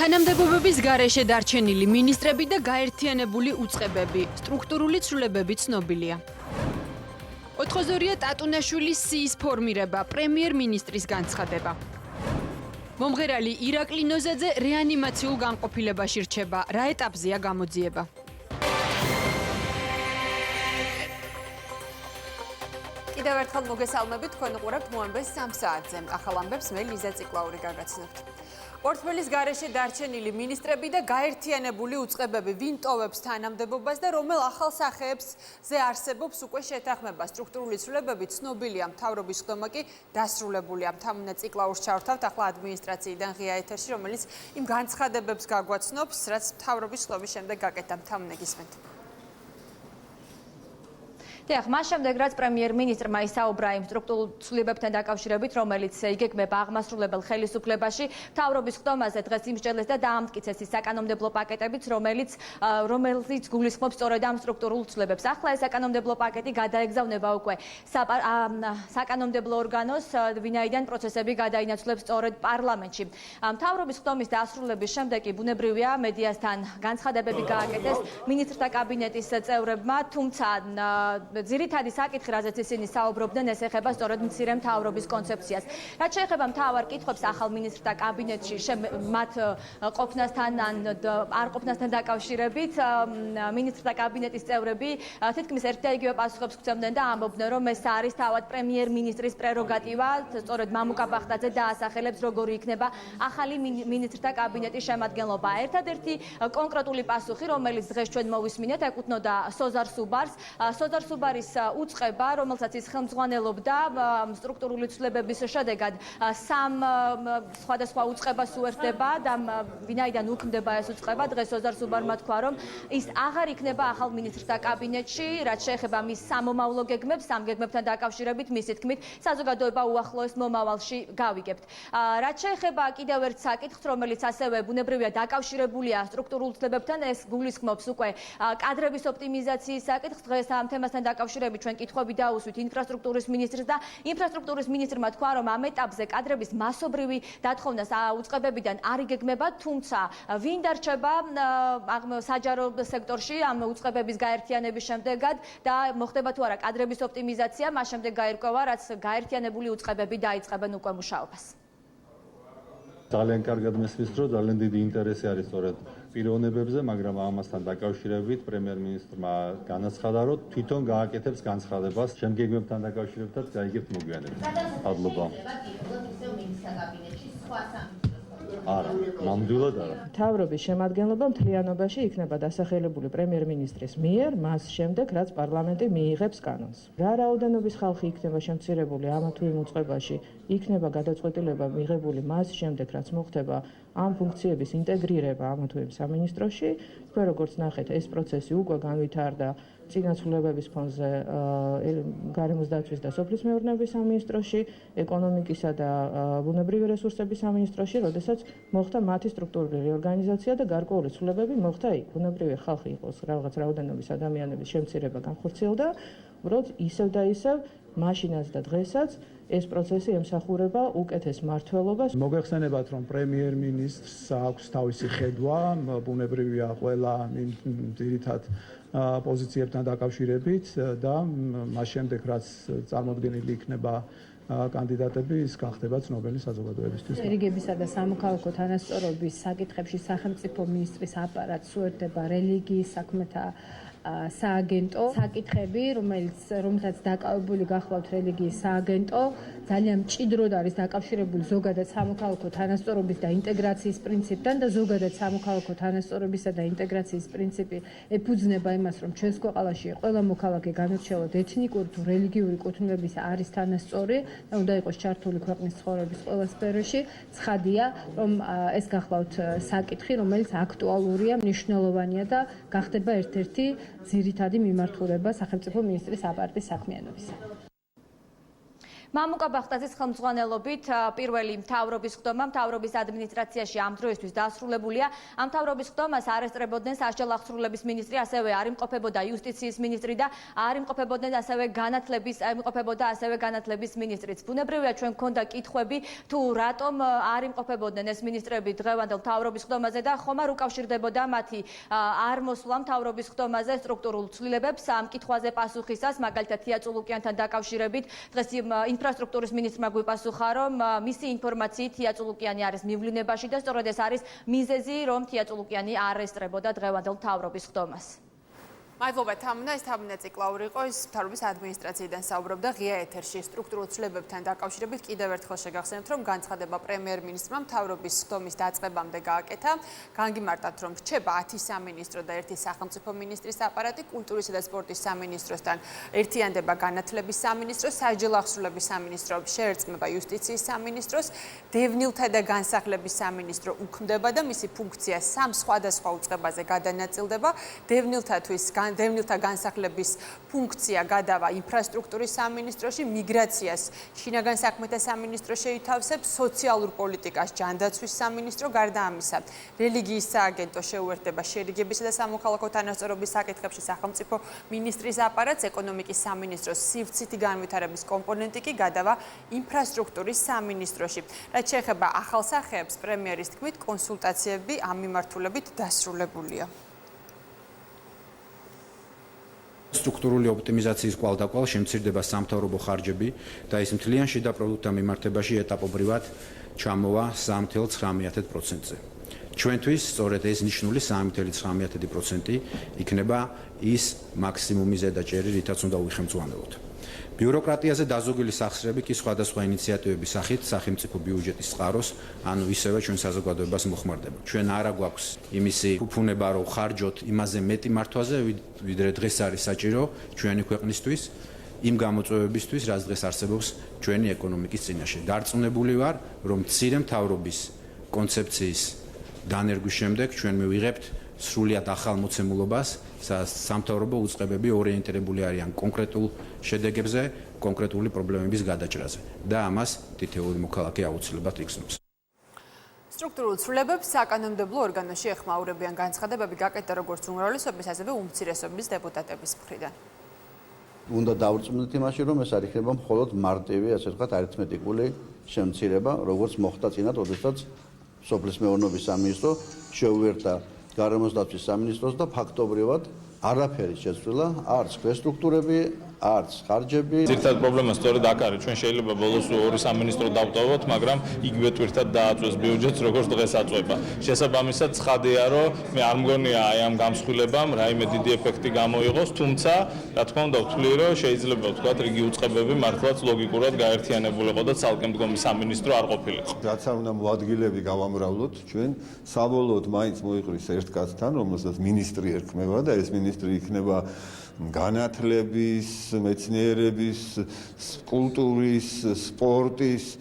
თანამდებობების გარეშე დარჩენილი მინისტრები და გაერთიანებული უწყებები, სტრუქტურული ცვლილებები ცნობილია. 4-ია ტატუნაშვილის სიის ფორმირება, პრემიერ-მინისტრის განცხადება. მომღერალი ირაკლი ნოზაძე რეანიმაციულ განყოფილებაში რჩება, რა ეტაპზეა გამოძიება. კიდევ ერთხელ მოგესალმებით, თქვენ უყურებთ მოამბეს 3 საათზე. ახალ ამბებს მე ლიზა ციკლაური გაგაცნობთ. პორტფელის გარეშე დარჩენილი მინისტრები და გაერთიანებული უწყებები ვინ ტოვებს თანამდებობას და რომელ ახალ სახეებზე არსებობს უკვე შეთანხმება. სტრუქტურული ცვლილებები ცნობილია, მთავრობის ხდომა კი დასრულებულია. თამუნა ციკლაურს ჩავრთავთ ახლა ადმინისტრაციიდან ღია ეთერში, რომელიც იმ განცხადებებს გაგვაცნობს, რაც მთავრობის ხდომის შემდეგ გაკეთდა. თამუნა, გისმენთ. მას შემდეგ, რაც პრემიერ-მინისტრმა ისაუბრა იმ სტრუქტურულ ცვლილებებთან დაკავშირებით, რომელიც იგეგმება აღმასრულებელ ხელისუფლებაში, მთავრობის ხდომაზე დღეს იმსჯელეს და დაამტკიცეს ის საკანონმდებლო პაკეტებიც, რომელიც გულისხმობს სწორედ ამ სტრუქტურულ ცვლილებებს. ახლა ეს საკანონმდებლო პაკეტი გადაეგზავნება უკვე საკანონმდებლო ორგანოს, ვინაიდან პროცესები გადაინაცვლებს სწორედ პარლამენტში. მთავრობის ხდომის დასრულების შემდეგ კი ბუნებრივია მედიასთან განცხადებები გააკეთეს მინისტრთა კაბინეტის წევრებმა, თუმცა ძირითადი საკითხი, რაზეც ისინი საუბრობდნენ, ეს ეხება სწორედ მცირე მთავრობის კონცეფციას. რაც შეეხება მთავარ კითხვებს ახალ მინისტრთა კაბინეტში, მათ ყოფნასთან ან არ ყოფნასთან დაკავშირებით, მინისტრთა კაბინეტის წევრები თითქმის ერთ და იგივე პასუხებს გვცემდნენ და ამბობდნენ, რომ ეს არის თავად პრემიერ-მინისტრის პრეროგატივა, სწორედ მამუკა ბახტაძე დაასახელებს, როგორი იქნება ახალი მინისტრთა კაბინეტის შემადგენლობა. ერთადერთი კონკრეტული პასუხი, რომელიც დღეს ჩვენ მოვისმინეთ, ეკუთვნოდა სოზარ სუბარს. სოზარ სუბარის უწყება, რომელსაც ის ხელმძღვანელობდა, სტრუქტურული ცვლილებების შედეგად სამ სხვადასხვა უწყებას უერთდება და ვინაიდან უქმდება ეს უწყება, დღეს სოზარ სუბარმა თქვა, რომ ის აღარ იქნება ახალ მინისტრთა კაბინეტში, რაც შეეხება მის სამომავლო გეგმებს, სამ გეგმებთან დაკავშირებით, მისი თქმით, საზოგადოება უახლოეს მომავალში გავიგებთ. რაც შეეხება კიდევ ერთ საკითხს, რომელიც ასევე ბუნებრივია დაკავშირებულია სტრუქტურულ ცვლილებებთან, ეს გულისხმობს უკვე კადრების ოპტიმიზაციის საკითხს. დღეს ამ თემასთან დაკავშირებით ჩვენ კითხვები დაუსვით ინფრასტრუქტურის მინისტრს და ინფრასტრუქტურის მინისტრმა თქვა, რომ ამ ეტაპზე კადრების მასობრივი დათხოვნას უწყებებიდან არ იგეგმება, თუმცა ვინ დარჩება საჯარო სექტორში ამ უწყებების გაერთიანების შემდეგად და მოხდება თუ არა კადრების ოპტიმიზაცია, მას შემდეგ გაირკვევა, რაც გაერთიანებული უწყებები დაიწყებენ უკვე მუშაობას. ძალიან კარგად მესმის, რომ ძალიან დიდი ინტერესი არის სწორედ პიროვნებებზე, მაგრამ ამასთან დაკავშირებით პრემიერ-მინისტრმა განაცხადა, რომ თვითონ გააკეთებს განცხადებას შემგეგმებთან დაკავშირებითაც გაიგებთ მოგვიანებით. მადლობა. არა, ნამდვილად არა. მთავრობის შემადგენლობა მთლიანობაში იქნება დასახელებული პრემიერ-მინისტრის მიერ, მას შემდეგ, რაც პარლამენტი მიიღებს კანონს. რა რაოდენობის ხალხი იქნება შემცირებული ამა თუ იმ უწყებაში, იქნება გადაწყვეტილება მიღებული მას შემდეგ, რაც მოხდება ამ ფუნქციების ინტეგრირება ამა თუ იმ სამინისტროში. თქვენ როგორც ნახეთ, ეს პროცესი უკვე განვითარდა წინასრულებების ფონზე გარემოს დაცვის და სოფლის მეურნეობის სამინისტროში, ეკონომიკისა და ბუნებრივი რესურსების სამინისტროში, როდესაც მოხდა მათი სტრუქტურული რეორგანიზაცია და გარკვეული ცვლილებები მოხდა იქ. ბუნებრივია ხალხი იყოს რაღაც რაოდენობის ადამიანების შემცირება განხორციელდა, უბრალოდ ისევ და ისევ მაშინაც და დღესაც ეს პროცესი ემსახურება უკეთეს მმართველობას. მოგეხსენებათ, რომ პრემიერ-მინისტრს აქვს თავისი ხედვა, ბუნებრივია ყველა ძირითად პოზიციებთან დაკავშირებით და მას შემდეგ, რაც წარმოდგენილი იქნება კანდიდატები, ის გახდება ცნობილი საზოგადოებისთვის. რელიგიებისა და სამოქალაქო თანასწორობის საკითხებში სახელმწიფო მინისტრის აპარატს უერთდება რელიგიის საქმეთა სააგენტო. საკითხები, რომელსაც დაკავებული გახლავთ რელიგიის სააგენტო, ძალიან მჭიდროდ არის დაკავშირებული ზოგადად სამოქალაქო თანასწორობის და ინტეგრაციის პრინციპთან და ზოგადად სამოქალაქო თანასწორობისა და ინტეგრაციის პრინციპი ეფუძნება იმას, რომ ჩვენს ქვეყანაში ყველა მოქალაქე განორჩეულად ეთნიკური თუ რელიგიური კუთვნილების არის თანასწორი და უნდა იყოს ჩართული ქვეყნის ცხოვრების ყველა სფეროში. ცხადია, რომ ეს გახლავთ საკითხი, რომელიც აქტუალურია, მნიშვნელოვანია და გახდება ერთ-ერთი ძირითადი მიმართულება სახელმწიფო მინისტრის აპარატის საქმიანობისა. მამუკა ბახტაძის ხელმძღვანელობით პირველი მთავრობის ხდომა მთავრობის ადმინისტრაციაში ამ დროისთვის დასრულებულია. ამ მთავრობის ხდომას არესტრებოდნენ სასჯელ აღსრულების მინისტრი, ასევე არ იმყოფებოდა იუსტიციის მინისტრი და არ იმყოფებოდნენ ასევე განათლების მინისტრიც. ბუნებრივია, ჩვენ გქონდა კითხვები, თუ რატომ არ იმყოფებოდნენ ეს მინისტრები დღევანდელ მთავრობის ხდომაზე და ხომ არ უკავშირდებოდა მათი არ მოსვლა მთავრობის ხდომაზე სტრუქტურულ ცვლილებებს. ამ კითხვაზე პასუხისას, მაგალითად თია წულუკიანთან დაკავშირებით, დღეს ინფრასტრუქტურის მინისტრმა გვიპასუხა, რომ მისი ინფორმაციით თია წულუკიანი არის მივლინებაში და სწორედ ეს არის მიზეზი, რომ თია წულუკიანი არ ესწრებოდა დღევანდელ მთავრობის ხდომას. მადლობა თამუნა, ეს თამუნა ციკლაური იყო, ის მთავრობის ადმინისტრაციიდან საუბრობდა ღია ეთერში სტრუქტურულ ცვლილებებთან დაკავშირებით. კიდევ ერთხელ შეგახსენებთ, რომ განცხადება პრემიერ-მინისტრმა მთავრობის ხდომის დაწყებამდე გააკეთა. განგიმარტავთ, რომ რჩება 10 სამინისტრო და 1 სახელმწიფო მინისტრის აპარატი, კულტურისა და სპორტის სამინისტროსთან ერთიანდება განათლების სამინისტრო, სასჯელ აღსრულების სამინისტრო შეერწყმება იუსტიციის სამინისტროს, დევნილთა და განსახლების სამინისტრო უქმდება და მისი ფუნქცია 3 სხვადასხვა უწყებაზე გადანაწილდება. დევნილთა განსახლების ფუნქცია გადავა ინფრასტრუქტურის სამინისტროში, მიგრაციას შინაგან საქმეთა სამინისტრო შეითავსებს, სოციალურ პოლიტიკას ჯანდაცვის სამინისტრო, გარდა ამისა რელიგიის სააგენტო შეუერთდება შერიგებისა და სამოქალაქო თანასწორობის საკითხებში სახელმწიფო მინისტრის აპარატს, ეკონომიკის სამინისტროს სივცითი განვითარების კომპონენტი კი გადავა ინფრასტრუქტურის სამინისტროში. რაც შეეხება ახალ სახეებს, პრემიერის თქმით, კონსულტაციები ამ მიმართულებით დასრულებულია. სტრუქტურული ოპტიმიზაციის კვალდაკვალ შემცირდება სამთავრობო ხარჯები და ის მთლიან შიდა პროდუქტთა მიმართებაში ეტაპობრივად ჩამოვა 3,9%-ზე. ჩვენთვის სწორედ ეს ნიშნული 3,9% იქნება ის მაქსიმუმი ზედაჭერი, რითაც უნდა ვიხელმძღვანელოთ. ბიუროკრატიაზე დაზოგილი სახსრები კი სხვადასხვა ინიციატივების სახით სახელმწიფო ბიუჯეტის წყაროს, ანუ ისევე ჩვენ საზოგადოებას მოხმარდება. ჩვენ არა გვაქვს იმისი ფუფუნება, რომ ხარჯოთ იმაზე მეტი მართვაზე, ვიდრე დღეს არის საჭირო ჩვენი ქვეყნისთვის, იმ გამოწვევებისთვის, რაც დღეს არსებობს ჩვენი ეკონომიკის წინაშე. დარწმუნებული ვარ, რომ მცირე მთავრობის კონცეფციის დანერგვის შემდეგ ჩვენ მივიღებთ სრულიად ახალ მოცემულობას, სამთავრობო უწყებები ორიენტირებული არიან კონკრეტულ შედეგებზე, კონკრეტული პრობლემების გადაჭრაზე და ამას თითოეული მოქალაქე აუცილებლად იგრძნობს. სტრუქტურულ ცვლილებებს საკანონმდებლო ორგანოში ეხმაურებიან განცხადებები გაკეთდა როგორც უმრავლესობის, ასევე უმცირესობის დეპუტატების მხრიდან. უნდა დავრწმუნდეთ იმაში, რომ ეს არ იქნება მხოლოდ მარტივი, ასე ვთქვათ, არითმეტიკული შემცირება, როგორც მოხდა წინათ, როდესაც სოფლის მეურნეობის სამინისტრო შეუერთდა გარემოს დაცვის სამინისტროს და ფაქტობრივად არაფერი შეცვლილა, არც სტრუქტურები, არც ხარჯები. ძირითადად პრობლემა სწორედ აქ არის. ჩვენ შეიძლება ბოლოს ორი სამინისტრო დავტოვოთ, მაგრამ იგივე ტვირთად დააწვეს ბიუჯეტს, როგორც დღეს აწვება. შესაბამისად, ცხადია, რომ მე არ მგონია აი ამ გამსხვილებამ რაიმე დიდი ეფექტი გამოიღოს, თუმცა, რა თქმა უნდა, ვთვლი, რომ შეიძლება ვთქვათ, რიგი უწყებები მართლაც ლოგიკურად გაერთიანებულიყო და ცალკე მდგომი სამინისტრო არ ყოფილიყო. რაც არ უნდა მოადგილეები გავამრავლოთ, ჩვენ საბოლოოდ მაინც მოიყრის ერთ კაცთან, რომელსაც მინისტრი ერქმევა და ეს მინისტრი იქნება განათლების, მეცნიერების, კულტურის, სპორტის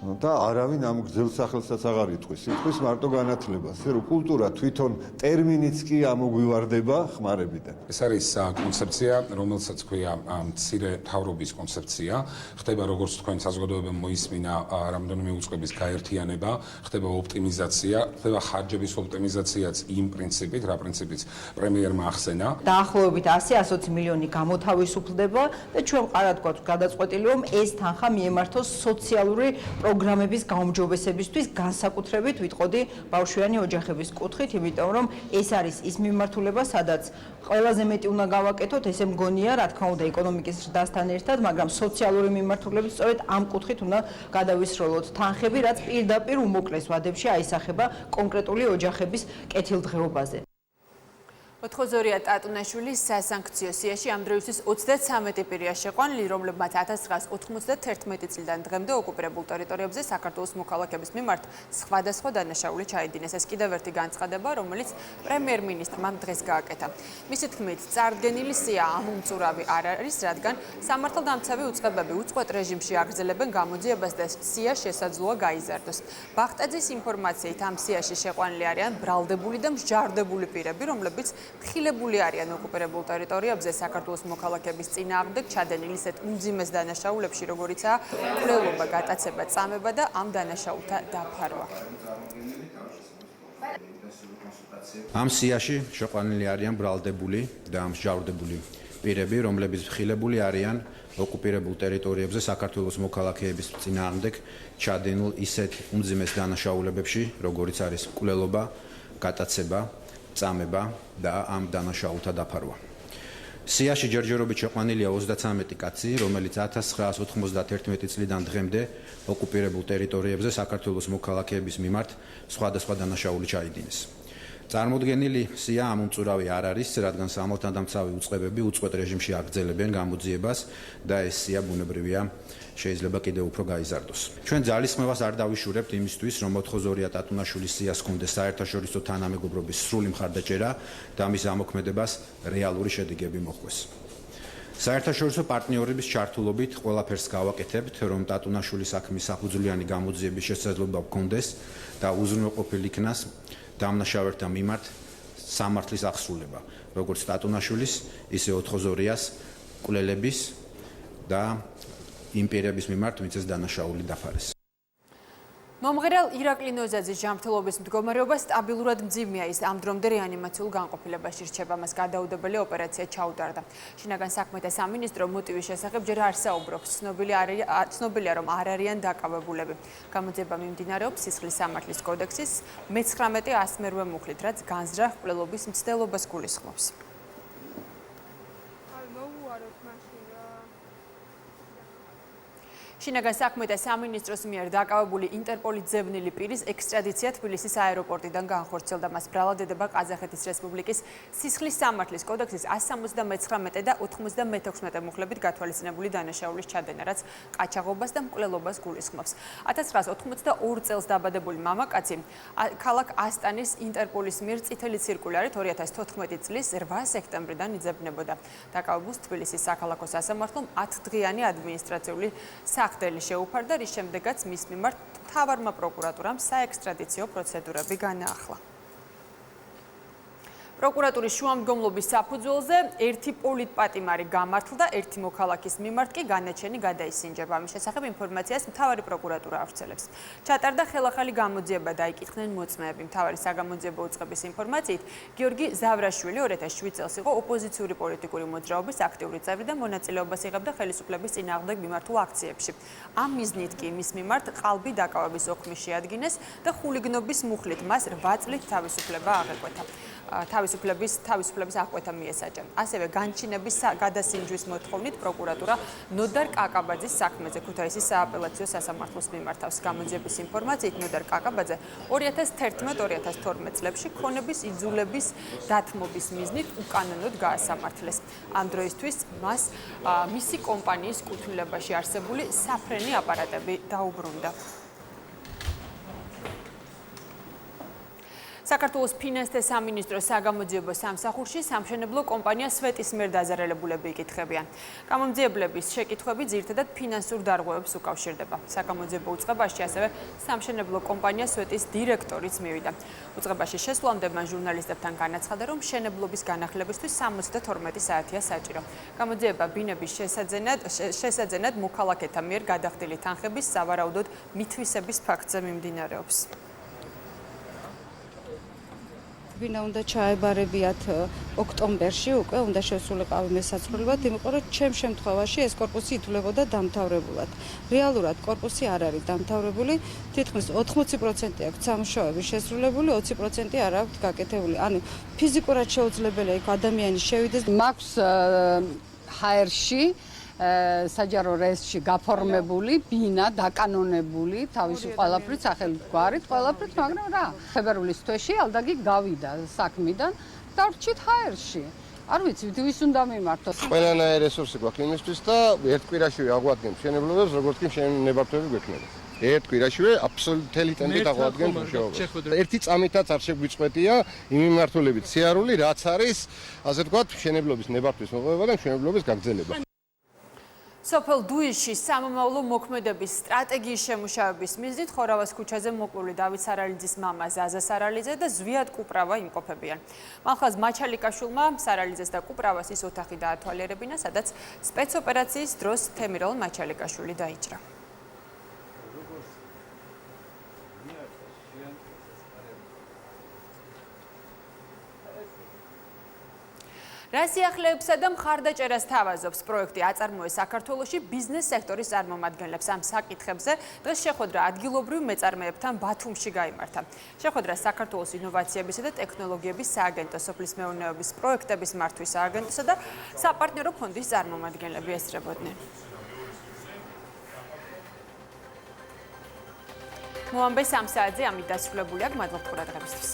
და არავინ ამ გრძელ სახელსაც აღარ იტყვის. იტყვის მარტო განათლებას. რომ კულტურა თვითონ ტერმინიც კი ამოგვივარდება ხმარებიდან. ეს არის კონცეფცია, რომელსაც ქვია მცირე მთავრობის კონცეფცია. ხდება როგორც თქვენ საზოგადოებამ მოისმინა რამდენიმე უწყების გაერთიანება, ხდება ოპტიმიზაცია, ხდება ხარჯების ოპტიმიზაციაც იმ პრინციპით, რა პრინციპიც პრემიერმა ახსენა. დაახლოებით 100-120 მილიონი გამოთავისუფლდება და ჩვენ ყარად გვაქვს გადაწყვეტილი, რომ ეს თანხა მიემართოს სოციალური პროგრამების გაუმჯობესებისთვის, განსაკუთრებით ვიტყოდი ბავშვიანი ოჯახების კუთხით, იმიტომ რომ ეს არის ის მიმართულება, სადაც ყველაზე მეტი უნდა გავაკეთოთ, ესე მგონია, რა თქმა უნდა, ეკონომიკის ზრდასთან ერთად, მაგრამ სოციალური მიმართულებით სწორედ ამ კუთხით უნდა გადავისროლოთ თანხები, რაც პირდაპირ უმოკლეს ვადებში აისახება კონკრეტული ოჯახების კეთილდღეობაზე. ოთხოზორია ტატუნაშვილის სასანქციო სიაში ამ დროისთვის 33 პირია შეყვანილი, რომლებმაც 1991 წლიდან დღემდე ოკუპირებულ ტერიტორიებზე საქართველოს მოქალაქეების მიმართ სხვადასხვა დანაშაული ჩაიდინეს. ეს კიდევ ერთი განცხადება, რომელიც პრემიერ-მინისტრმა დღეს გააკეთა. მისი თქმით, წარდგენილი სია ამომწურავი არ არის, რადგან სამართალდამცავი უწყებები უწყვეტ რეჟიმში აგრძელებენ გამოძიებას და სია შესაძლოა გაიზარდოს. ბახტაძის ინფორმაციით ამ სიაში შეყვანილი არიან ბრალდებული და მსჯავრდებული პირები, რომლებიც ხილებული არიან ოკუპირებულ ტერიტორიებზე საქართველოს მოქალაქეების წინააღმდეგ ჩადენილი ისეთ უმძიმეს დანაშაულებში, როგორიცაა მკვლელობა, გატაცება, წამება და ამ დანაშაულთა დაფარვა. ამ სიაში შეყვანილი არიან ბრალდებული და მსჯავრდებული პირები, რომლებიც ხილებული არიან ოკუპირებულ ტერიტორიებზე საქართველოს მოქალაქეების წინააღმდეგ ჩადენილ ისეთ უმძიმეს დანაშაულებებში, როგორიც არის მკვლელობა, გატაცება, წამება და ამ დანაშაულთა დაფარვა. სიაში ჯერჯერობით შეყვანილია 33 კაცი, რომელიც 1991 წლიდან დღემდე ოკუპირებულ ტერიტორიებზე საქართველოს მოქალაქეების მიმართ სხვადასხვა დანაშაული ჩაიდინეს. წარმოდგენილი სია ამომწურავი არ არის, რადგან სამართალდამცავი უწყებები უწყვეტ რეჟიმში აგრძელებენ გამოძიებას და ეს სია ბუნებრივია შეიძლება კიდევ უფრო გაიზარდოს. ჩვენ ძალისხმევას არ დავიშურებთ იმისთვის, რომ 82 ტატუნაშვილის სიას ჰქონდეს საერთაშორისო თანამეგობრობის სრული მხარდაჭერა და მის ამოქმედებას რეალური შედეგები მოჰყვეს. საერთაშორისო პარტნიორების ჩართულობით ყველაფერს გავაკეთებთ, რომ ტატუნაშვილის საქმის საფუძვლიანი გამოძიების შესაძლებლობა გქონდეს და უზრუნველყოფილი იქნას დამნაშავეთა მიმართ სამართლის აღსრულება, როგორც ტატუნაშვილის, ისე 82-ას მკვლელების და იმ პირების მიმართ, ვინც ეს დანაშაული დაფარეს. მომღერალ ირაკლი ნოზაძის ჯანმრთელობის მდგომარეობა სტაბილურად მძიმეა, ის ამ დრომდე რეანიმაციულ განყოფილებაში რჩება, მას გადაუდებელი ოპერაცია ჩაუტარდა. შინაგან საქმეთა სამინისტრო მოტივის შესახებ ჯერ არ საუბრობს, ცნობილია, რომ არ არიან დაკავებულები. გამოძიება მიმდინარეობს სისხლის სამართლის კოდექსის 19-108 მუხლით, რაც განზრახ მკვლელობის მცდელობას გულისხმობს. შინაგან საქმეთა სამინისტროს მიერ დაკავებული ინტერპოლის ძებნილი პირის ექსტრადიცია თბილისის აეროპორტიდან განხორციელდა. მას ბრალად ედება ყაზახეთის რესპუბლიკის სისხლის სამართლის კოდექსის 179 და 96 მუხლებით გათვალისწინებული დანაშაულის ჩადენა, რაც ყაჩაღობას და მკვლელობას გულისხმობს. 1982 წელს დაბადებული მამაკაცი ქალაქ ასტანის ინტერპოლის მიერ წითელი ცირკულარით 2014 წლის 8 სექტემბრიდან იძებნებოდა. დაკავებულს თბილისის საქალაქო სასამართლომ 10 დღიანი ადმინისტრაციული სახდელი შეუფარდა, რის შემდეგაც მის მიმართ მთავარმა პროკურატურამ საექსტრადიციო პროცედურები განაახლა. პროკურატურის შუამდგომლობის საფუძველზე ერთი პოლიტპატიმარი გამართლდა, ერთი მოქალაქის მიმართ კი განაჩენი გადაისინჯება. ამის შესახებ ინფორმაციას მთავარი პროკურატურა ავრცელებს. ჩატარდა ხელახალი გამოძიება, დაიკითხნენ მოწმეები. მთავარი საგამოძიებო უწყების ინფორმაციით, გიორგი ზავრაშვილი 2007 წელს იყო ოპოზიციური პოლიტიკური მოძრაობის აქტიური წევრი და მონაწილეობას იღებდა ხელისუფლების წინააღმდეგ მიმართულ აქციებში. ამ მიზნით კი მის მიმართ ყალბი დაკავების ოქმი შეადგინეს და ხულიგნობის მუხლით მას 8 წლით თავისუფლება აღეკვეთა. თავისუფლების აღკვეთა მიესაჯა. ასევე განჩინების გადასინჯვის მოთხოვნით პროკურატურა ნოდარ კაკაბაძის საქმეზე ქუთაისის სააპელაციო სასამართლოს მიმართავს. გამოძიების ინფორმაციით ნოდარ კაკაბაძე 2011-2012 წლებში ქონების იძულების დათმობის მიზნით უკანონოდ გაასამართლეს. ამ დროისთვის მას მისი კომპანიის კუთვნილებაში არსებული საფრენი აპარატები დაუბრუნდა. საქართველოს ფინანსთა სამინისტროს საგამოძიებო სამსახურში სამშენებლო კომპანია სვეტის მიერ დაზარალებულები იკითხებიან. გამომძიებლების შეკითხვები ძირითადად ფინანსურ დარღვევებს უკავშირდება. საგამოძიებო უწყებაში ასევე სამშენებლო კომპანია სვეტის დირექტორიც მივიდა. უწყებაში შესვლამდე მან ჟურნალისტებთან განაცხადა, რომ მშენებლობის განახლებისთვის 72 საათია საჭირო. გამოძიება ბინების შესაძენად მოქალაქეთა მიერ გადახდილი თანხების სავარაუდოდ მითვისების ფაქტზე მიმდინარეობს. ბინა უნდა ჩაებარებიათ ოქტომბერში, უკვე უნდა შესულიყავი მესაცრულებლად, იმიტომ რომ ჩემ შემთხვევაში ეს კორპუსი ითვლებოდა დამთავრებულად. რეალურად კორპუსი არ არის დამთავრებული, თითქმის 80% აქვს სამუშაოების შესრულებული, 20% არ აქვს გაკეთებული. ანუ ფიზიკურად შეუძლებელია იქ ადამიანი შევიდეს. მაქვს ჰაერში საჯარო რეესტში გაფორმებული ბინა, დაკანონებული, თავისი ყველაფრით სახელით გვარით, ყველაფრით, მაგრამ რა, ფებრუარის თვეში ალდაგი გავიდა საქმიდან და ვრჩით ჰაერში. არ ვიცი, ვის უნდა მიმართოს. ყველანაირი რესურსი გვაქვს იმისთვის და ერთ კვირაშივე აღვადგენთ მშენებლობებს, როგორც კი მშენებართვები გვექნება. ერთ კვირაშივე აბსოლუტელი ტემპით აღვადგენთ მუშაობას. ერთი წამითაც არ შეგვიწყვეტია იმ მიმართულებით სიარული, რაც არის, ასე ვთქვათ, მშენებლობის ნებართვის მოპოვება და მშენებლობის გაგრძელება. სოფელ დუისში სამომავლო მოქმედების სტრატეგიის შემუშავების მიზნით ხორავას ქუჩაზე მოკლული დავით სარალიძის მამა ზაზა სარალიძე და ზვიად კუპრავა იმყოფებიან. მალხაზ მაჩალიკაშვილმა სარალიძეს და კუპრავას ის ოთახი დაათვალიერებინა, სადაც სპეცოპერაციის დროს თემირელ მაჩალიკაშვილი დაიჭრა. რასიახლეებსა და მხარდაჭერას თავაზობს პროექტი აწარმოეს საქართველოში ბიზნეს სექტორის წარმომადგენლებს ამ საკითხებზე დღეს შეხვედრა ადგილობრივ მეწარმეებთან ბათუმში გაიმართა. შეხვედრას საქართველოს ინოვაციებისა და ტექნოლოგიების სააგენტო, სოფლის მეურნეობის პროექტების მართვის სააგენტოსა და საპარტნიორო ფონდის წარმომადგენლები ესწრებოდნენ. მოამბე 3 საათზე ამით დასრულებული აქვს. მადლობთ ყურადღებისთვის.